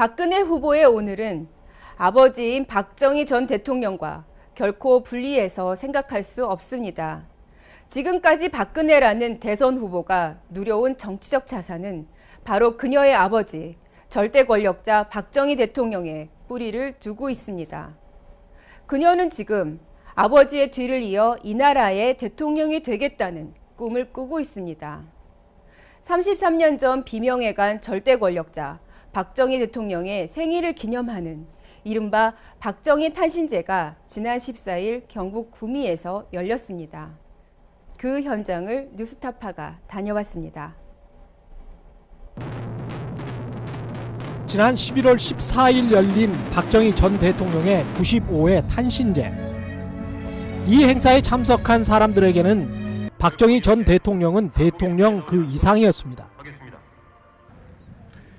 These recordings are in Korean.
박근혜 후보의 오늘은 아버지인 박정희 전 대통령과 결코 분리해서 생각할 수 없습니다. 지금까지 박근혜라는 대선 후보가 누려온 정치적 자산은 바로 그녀의 아버지, 절대 권력자 박정희 대통령의 뿌리를 두고 있습니다. 그녀는 지금 아버지의 뒤를 이어 이 나라의 대통령이 되겠다는 꿈을 꾸고 있습니다. 33년 전 비명해간 절대 권력자 박정희 대통령의 생일을 기념하는 이른바 박정희 탄신제가 지난 14일 경북 구미에서 열렸습니다. 그 현장을 뉴스타파가 다녀왔습니다. 지난 11월 14일 열린 박정희 전 대통령의 95회 탄신제. 이 행사에 참석한 사람들에게는 박정희 전 대통령은 대통령 그 이상이었습니다.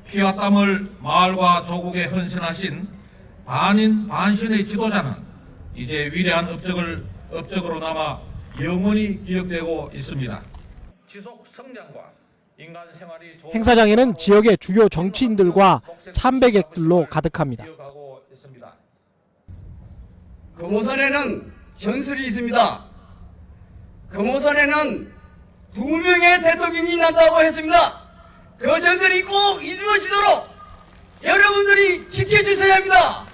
피와 땀을 마을과 조국에 헌신하신 반인 반신의 지도자는 이제 위대한 업적으로 남아 영원히 기억되고 있습니다. 지속 성장과 인간 생활이 행사장에는 지역의 주요 정치인들과 참배객들로 가득합니다. 금호선에는 전설이 있습니다. 금호선에는 2명의 대통령이 난다고 했습니다. 그 전설이 꼭 이루어지도록 여러분들이 지켜주셔야 합니다.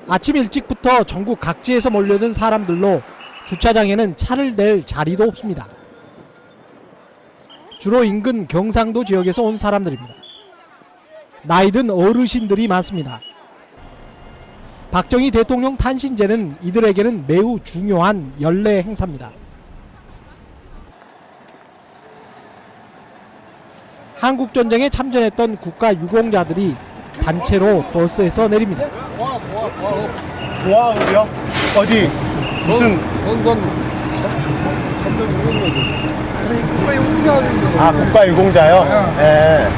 아침 일찍부터 전국 각지에서 몰려든 사람들로 주차장에는 차를 댈 자리도 없습니다. 주로 인근 경상도 지역에서 온 사람들입니다. 나이든 어르신들이 많습니다. 박정희 대통령 탄신제는 이들에게는 매우 중요한 연례 행사입니다. 한국전쟁에 참전했던 국가유공자들이 단체로 버스에서 내립니다. 좋아, 어디야? 어디? 무슨? 국가유공자. 아, 국가유공자요? 네.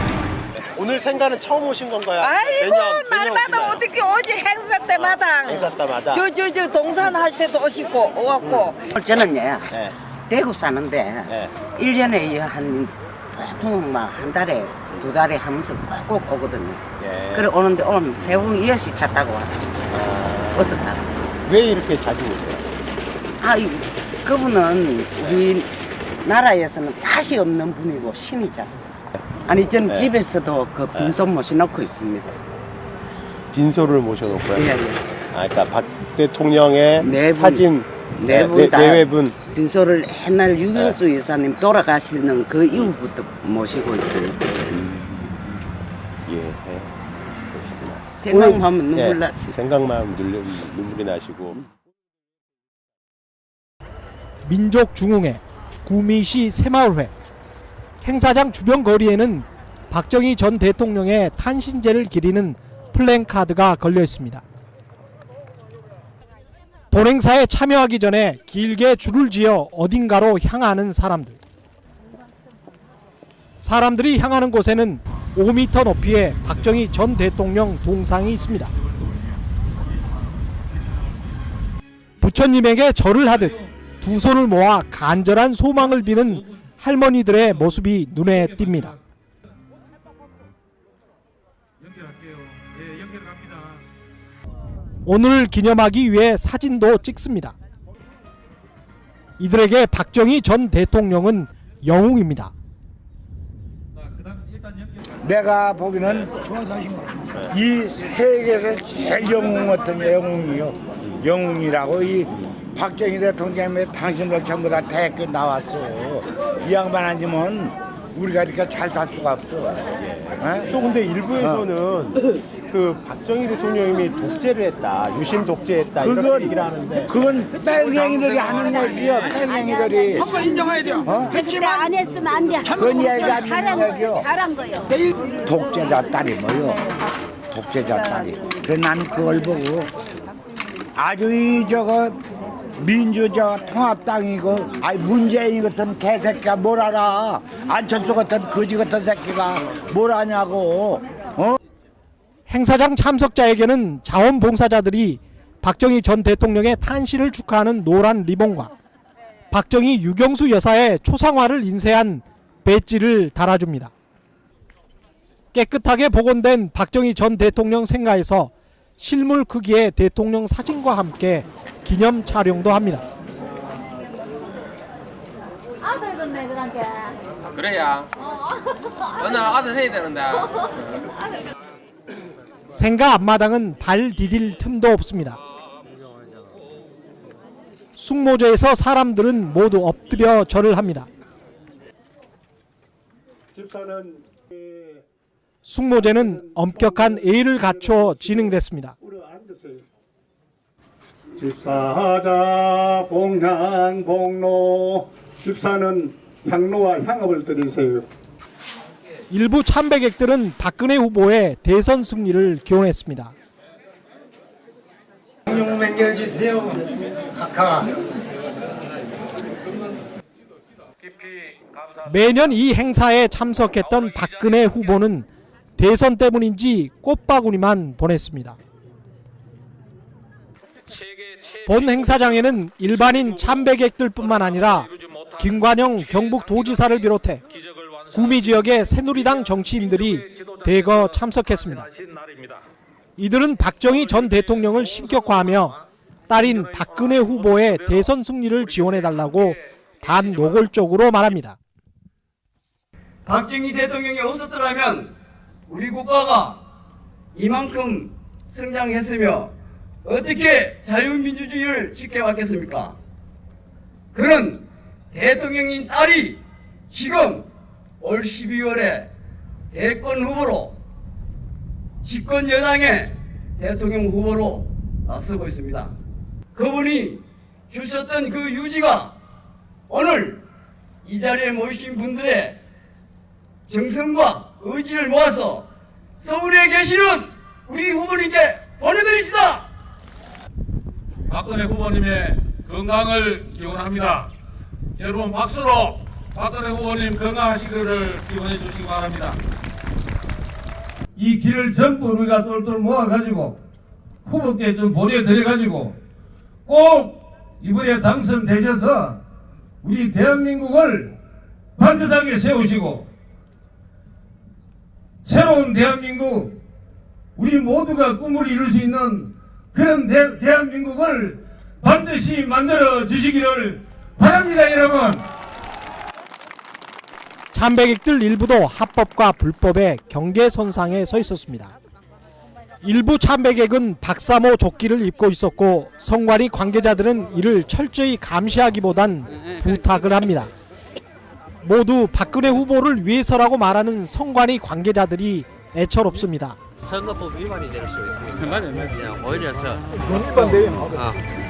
오늘 생가는 처음 오신 건가요? 아이고, 날마다 어떻게 오지? 행사 때마다. 행사 때마다. 저 동산할 때도 오시고 오고. 저는요, 네. 대구 사는데 네. 1년에 한 보통 막 한 달에 2달에 하면서 꼭 오거든요. 예. 그래 오는데 오늘 세분 6시 차 타고 왔습니다. 버스 타고. 왜 이렇게 자주 오세요? 그분은 우리 나라에서는 다시 없는 분이고 신이잖아요. 아니 저는 네. 집에서도 그 빈소 모셔놓고 있습니다. 빈소를 모셔놓고요? 예, 예. 그러니까 박 대통령의 네 분, 사진 네 내외분 빈소를 옛날 유경수 여사님 돌아가시는 그 이후부터 모시고 있어요. 예. 생각만 하면 눈물 나시. 생각만 하면 눈물이 나시고. 민족중흥회, 구미시 새마을회. 행사장 주변 거리에는 박정희 전 대통령의 탄신제를 기리는 플랜카드가 걸려 있습니다. 본행사에 참여하기 전에 길게 줄을 지어 어딘가로 향하는 사람들. 사람들이 향하는 곳에는 5m 높이의 박정희 전 대통령 동상이 있습니다. 부처님에게 절을 하듯 두 손을 모아 간절한 소망을 비는 할머니들의 모습이 눈에 띕니다. 오늘 기념하기 위해 사진도 찍습니다. 이들에게 박정희 전 대통령은 영웅입니다. 내가 보기에는 이 세계에서 제일 영웅 같은 영웅이요. 영웅이라고 이 박정희 대통령의 당신들 전부 다 대학교 나왔어. 이 양반 아니면 우리가 이렇게 잘 살 수가 없어. 또 근데 일부에서는 그 박정희 대통령이 독재를 했다, 유신 독재했다 이렇게 얘기를 하는데 그건 빨갱이들이 하는 얘기요. 빨갱이들이. 한번 인정해야 돼요. 근데 안 했으면 안 돼. 그건 얘기가 아닌 얘기요. 잘한 거요. 독재자 딸이 뭐요? 독재자 딸이. 그래서 난 그걸 보고 아주 이 저거 민주적 통합당이고 문재인 같은 개새끼가 뭘 알아. 안철수 같은 거지 같은 새끼가 뭘 아냐고. 행사장 참석자에게는 자원봉사자들이 박정희 전 대통령의 탄신을 축하하는 노란 리본과 박정희 유경수 여사의 초상화를 인쇄한 배지를 달아줍니다. 깨끗하게 복원된 박정희 전 대통령 생가에서 실물 크기의 대통령 사진과 함께 기념 촬영도 합니다. 아들 건네 그렇게. 그래야. 어느 아들 해야 되는데. 생가 앞마당은 발 디딜 틈도 없습니다. 숙모제에서 사람들은 모두 엎드려 절을 합니다. 숙모제는 엄격한 예의를 갖춰 진행됐습니다. 집사하자 봉향봉로, 집사는 향로와 향업을 드리세요. 일부 참배객들은 박근혜 후보의 대선 승리를 기원했습니다. 용 맹겨주세요. 카카. 매년 이 행사에 참석했던 박근혜 후보는 대선 때문인지 꽃바구니만 보냈습니다. 본 행사장에는 일반인 참배객들뿐만 아니라 김관영 경북도지사를 비롯해 구미 지역의 새누리당 정치인들이 대거 참석했습니다. 이들은 박정희 전 대통령을 신격화하며 딸인 박근혜 후보의 대선 승리를 지원해달라고 반노골적으로 말합니다. 박정희 대통령이 없었더라면 우리 국가가 이만큼 성장했으며 어떻게 자유민주주의를 지켜왔겠습니까? 그런 대통령인 딸이 지금 올 12월에 대권 후보로 집권 여당의 대통령 후보로 나서고 있습니다. 그분이 주셨던 그 유지가 오늘 이 자리에 모이신 분들의 정성과 의지를 모아서 서울에 계시는 우리 후보님께 보내드립니다. 박근혜 후보님의 건강을 기원합니다. 여러분 박수로 박근혜 후보님 건강하시기를 기원해 주시기 바랍니다. 이 길을 전부 우리가 똘똘 모아가지고 후보께 좀 보내드려가지고 꼭 이번에 당선되셔서 우리 대한민국을 반듯하게 세우시고 새로운 대한민국, 우리 모두가 꿈을 이룰 수 있는 그런 대한민국을 반드시 만들어 주시기를 바랍니다, 여러분. 참배객들 일부도 합법과 불법의 경계선상에 서 있었습니다. 일부 참배객은 박사모 조끼를 입고 있었고 성관위 관계자들은 이를 철저히 감시하기보단 부탁을 합니다. 모두 박근혜 후보를 위해서라고 말하는 성관위 관계자들이 애처롭습니다. 선거법 위반이 될 수 있습니다. 그냥 오히려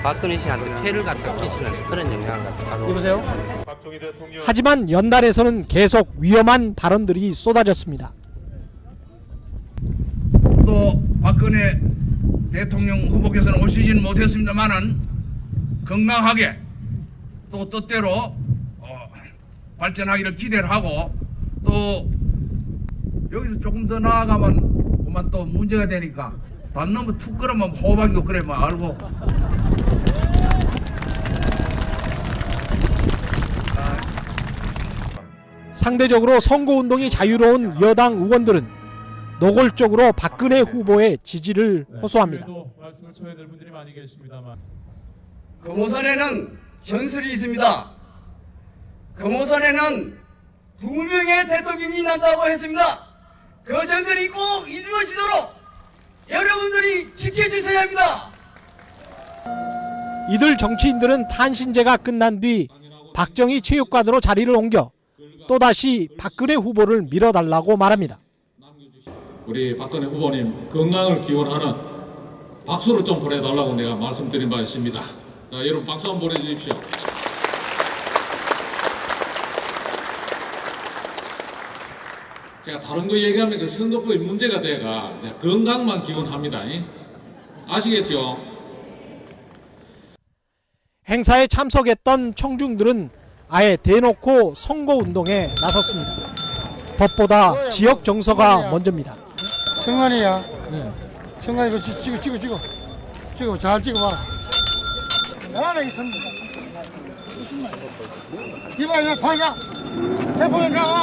박근혜 씨한테 폐를 갖다 끼치는 그런 영향을 갖다. 여보세요? 하지만 연단에서는 계속 위험한 발언들이 쏟아졌습니다. 또 박근혜 대통령 후보께서는 오시지는 못했습니다만은 건강하게 또 뜻대로 발전하기를 기대를 하고 또 여기서 조금 더 나아가면 그만 또 문제가 되니까 단 너무 툭 끌으면 호박이고 그래 뭐 알고. 상대적으로 선거운동이 자유로운 여당 의원들은 노골적으로 박근혜 후보의 지지를 호소합니다. 금호산에는 전설이 있습니다. 금호산에는 2명의 대통령이 난다고 했습니다. 그 전설이 꼭 이루어지도록 여러분들이 지켜주셔야 합니다. 이들 정치인들은 탄신제가 끝난 뒤 박정희 체육관으로 자리를 옮겨 또다시 박근혜 후보를 밀어달라고 말합니다. 우리 박근혜 후보님 건강을 기원하는 박수를 좀 보내달라고 내가 말씀드린 바 있습니다. 자, 여러분 박수 한번 보내주십시오. 제가 다른 거 얘기하면 그 선거법이 문제가 돼가 건강만 기원합니다. 아시겠죠? 행사에 참석했던 청중들은 아예 대놓고 선거운동에 나섰습니다. 법보다 지역 정서가 먼저입니다. 청관이야. 청관이 이거 찍어 잘 찍어봐. 나는 이 선. 이봐 박사 대포는 가와.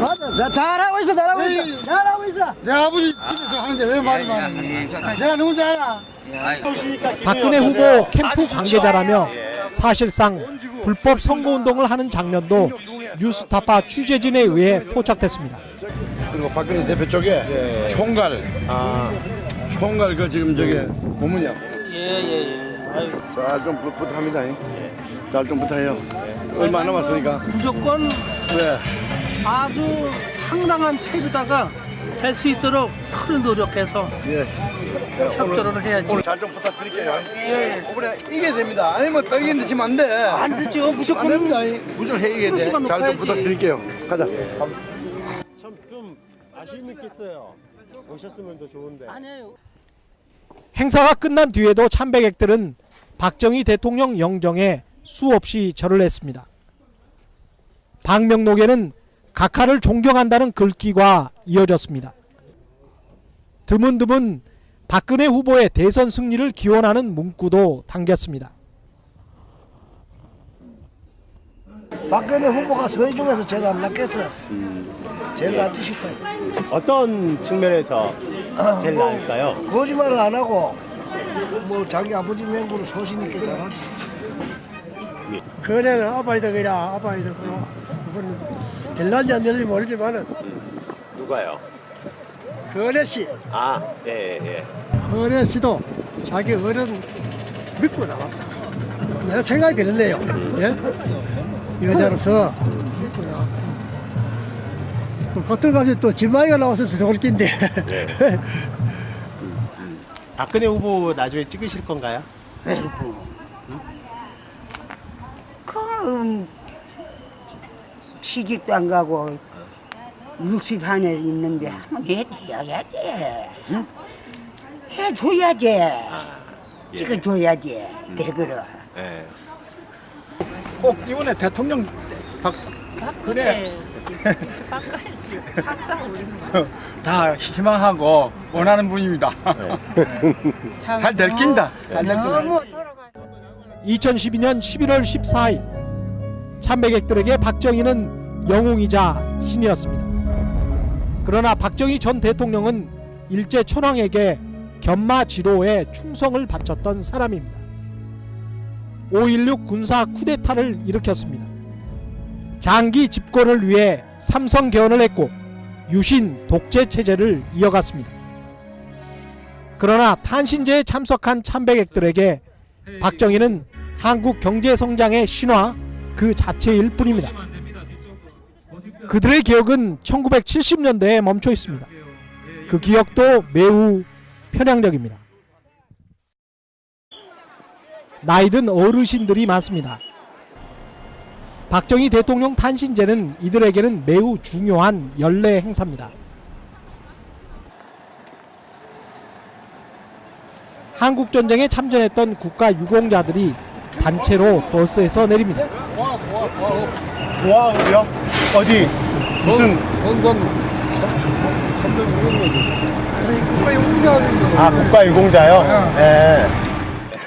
맞아. 잘하고 있어. 잘하고 있어. 내 아버지 집에서 하는데 왜 말이 많아? 내가 누군지 알아? 박근혜 후보 캠프 관계자라며 사실상 불법 선거운동을 하는 장면도 뉴스타파 취재진에 의해 포착됐습니다. 그리고 박근혜 대표 쪽에 총괄, 총괄 그 지금 저게 고문이야. 잘 좀 부탁합니다. 잘 좀 부탁해요. 얼마 안 남았으니까. 무조건 네. 아주 상당한 차이로다가 될 수 있도록 서로 노력해서 협조를 해야지. 오늘 잘 좀 부탁드릴게요. 이번에 이겨야 됩니다. 아니면 떨긴 드시면 안 돼. 안 되죠. 무조건. 안 됩니다. 무조건 이겨야 돼. 잘 좀 부탁드릴게요. 가자. 좀 아쉬움이 있겠어요. 오셨으면 더 좋은데. 아니에요. 행사가 끝난 뒤에도 참배객들은 박정희 대통령 영정에 수없이 절을 했습니다. 방명록에는 각하를 존경한다는 글귀가 이어졌습니다. 드문드문 박근혜 후보의 대선 승리를 기원하는 문구도 담겼습니다. 박근혜 후보가 서해 중에서 제일 안 낫겠어. 제일 낫지 싶어요. 어떤 측면에서 제일 나을까요? 거짓말을 안 하고 뭐 자기 아버지 명부로 소신 있게 잘하지. 그네는 아바이다 그라 아바이다 그라. 그거는 될란지 안 될지 모르지만은 누가요? 그네 씨. 예. 그네 씨도 자기 어른 믿고 나왔다. 내가 생각이 그랬네요. 예? 여자로서 믿고 나왔다. 겉을까지 또 지망이가 나와서 더 좋을 낀데. 박근혜 후보 나중에 찍으실 건가요? 시집도 안 가고 60 안에 있는데 한번 해줘야지. 응? 해줘야지. 찍어줘야지. 대그러. 꼭 이번에 대통령 박근혜 다 희망하고 원하는 분입니다. 잘 될 낀다. 잘 될 낀다. 2012년 11월 14일 참배객들에게 박정희는 영웅이자 신이었습니다. 그러나 박정희 전 대통령은 일제 천황에게 견마지로에 충성을 바쳤던 사람입니다. 5.16 군사 쿠데타를 일으켰습니다. 장기 집권을 위해 삼성 개헌을 했고 유신 독재 체제를 이어갔습니다. 그러나 탄신제에 참석한 참배객들에게 박정희는 한국 경제 성장의 신화 그 자체일 뿐입니다. 그들의 기억은 1970년대에 멈춰 있습니다. 그 기억도 매우 편향적입니다. 나이든 어르신들이 많습니다. 박정희 대통령 탄신제는 이들에게는 매우 중요한 연례 행사입니다. 한국전쟁에 참전했던 국가유공자들이 단체로 버스에서 내립니다. 도와요? 어디? 무슨? 국가유공자. 국가유공자요? 네.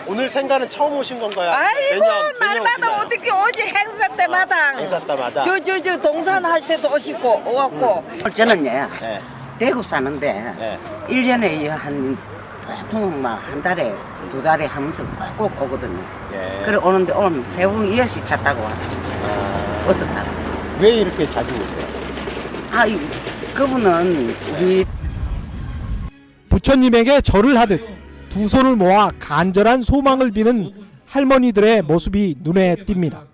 오늘 생가는 처음 오신 건가요? 아이고 날마다 어떻게 오지 행사 때마다. 행사 때마다. 저 동산 할 때도 오시고 오고. 저는요 대구 사는데 1년에 한 보통 막 한 달에 두 달에 한 번씩 꼭 오거든요. 그래 오는데 오늘 세봉 6시 차 타고 왔습니다. 버스 타고. 왜 이렇게 자주 오세요? 그분은 우리 부처님에게 절을 하듯 두 손을 모아 간절한 소망을 비는 할머니들의 모습이 눈에 띕니다.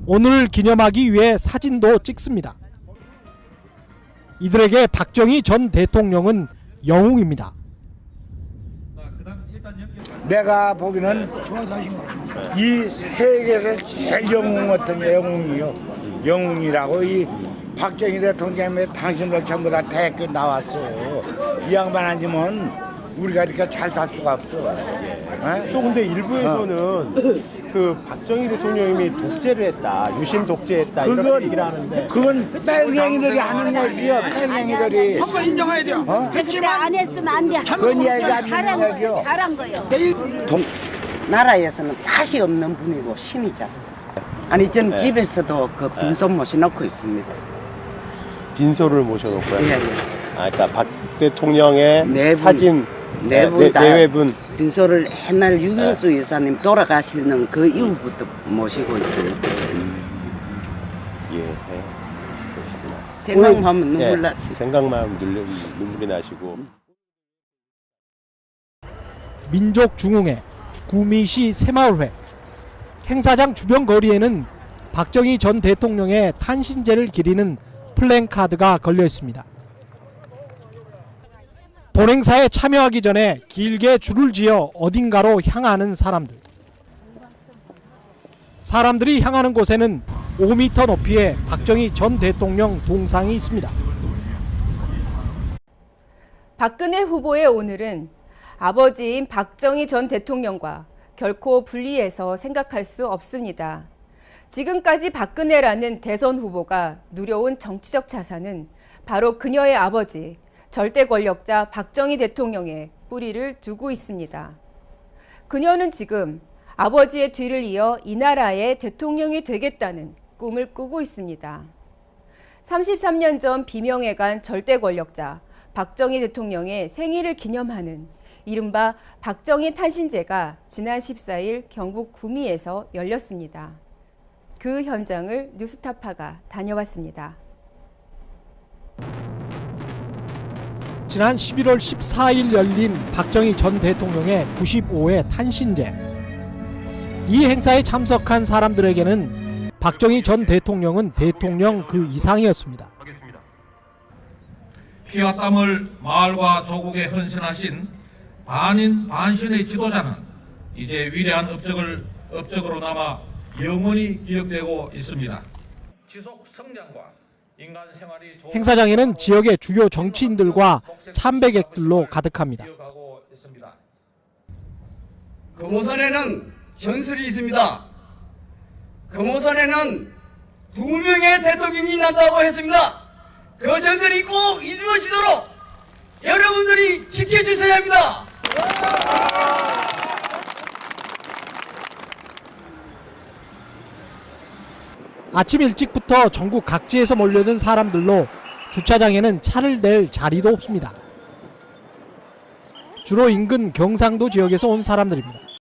오늘 기념하기 위해 사진도 찍습니다. 이들에게 박정희 전 대통령은 영웅입니다. 내가 보기에는 이 세계에서 제일 영웅 같은 게 영웅이요. 영웅이라고 이 박정희 대통령이 당신들 전부 다 대학교 나왔어. 이 양반 아니면 우리가 이렇게 잘 살 수가 없어. 또 근데 일부에서는 그 박정희 대통령이 독재를 했다, 유신 독재했다 이렇게 얘기를 하는데 그건 빨갱이들이 하는 얘기야. 빨갱이들이. 한번 인정해야 돼요. 그때 안 했으면 안 돼. 그건 얘기가 안 잘한 되는 거예요. 얘기요. 잘한 거예요. 나라에서는 다시 없는 분이고 신이잖아. 아니 전 네. 집에서도 그 빈손 모셔놓고 있습니다. 빈소를 모셔놓고요. 예, 예. 아, 그러니까 박 대통령의 네 분. 사진 네 분 다 내외분. 빈소를 옛날 유경수 여사님 돌아가시는 그 이후부터 모시고 있습니다. 예. 생각만 하면 눈물 나지. 생각만 하면 눈물이 나시고. 민족중흥회 구미시 새마을회 행사장 주변 거리에는 박정희 전 대통령의 탄신제를 기리는 플랜카드가 걸려 있습니다. 본행사에 참여하기 전에 길게 줄을 지어 어딘가로 향하는 사람들. 사람들이 향하는 곳에는 5m 높이의 박정희 전 대통령 동상이 있습니다. 박근혜 후보의 오늘은 아버지인 박정희 전 대통령과 결코 분리해서 생각할 수 없습니다. 지금까지 박근혜라는 대선 후보가 누려온 정치적 자산은 바로 그녀의 아버지, 절대 권력자 박정희 대통령의 뿌리를 두고 있습니다. 그녀는 지금 아버지의 뒤를 이어 이 나라의 대통령이 되겠다는 꿈을 꾸고 있습니다. 33년 전 비명에 간 절대 권력자 박정희 대통령의 생일을 기념하는 이른바 박정희 탄신제가 지난 14일 경북 구미에서 열렸습니다. 그 현장을 뉴스타파가 다녀왔습니다. 지난 11월 14일 열린 박정희 전 대통령의 95회 탄신제. 이 행사에 참석한 사람들에게는 박정희 전 대통령은 대통령 그 이상이었습니다. 피와 땀을 마을과 조국에 헌신하신 반인 반신의 지도자는 이제 위대한 업적으로 남아 영원히 기억되고 있습니다. 지속 성장과 인간 생활이 행사장에는 지역의 주요 정치인들과 참배객들로 가득합니다. 금호산에는 전설이 있습니다. 금호산에는 2명의 대통령이 난다고 했습니다. 그 전설이 꼭 이루어지도록 여러분들이 지켜주셔야 합니다. 아침 일찍부터 전국 각지에서 몰려든 사람들로 주차장에는 차를 댈 자리도 없습니다. 주로 인근 경상도 지역에서 온 사람들입니다.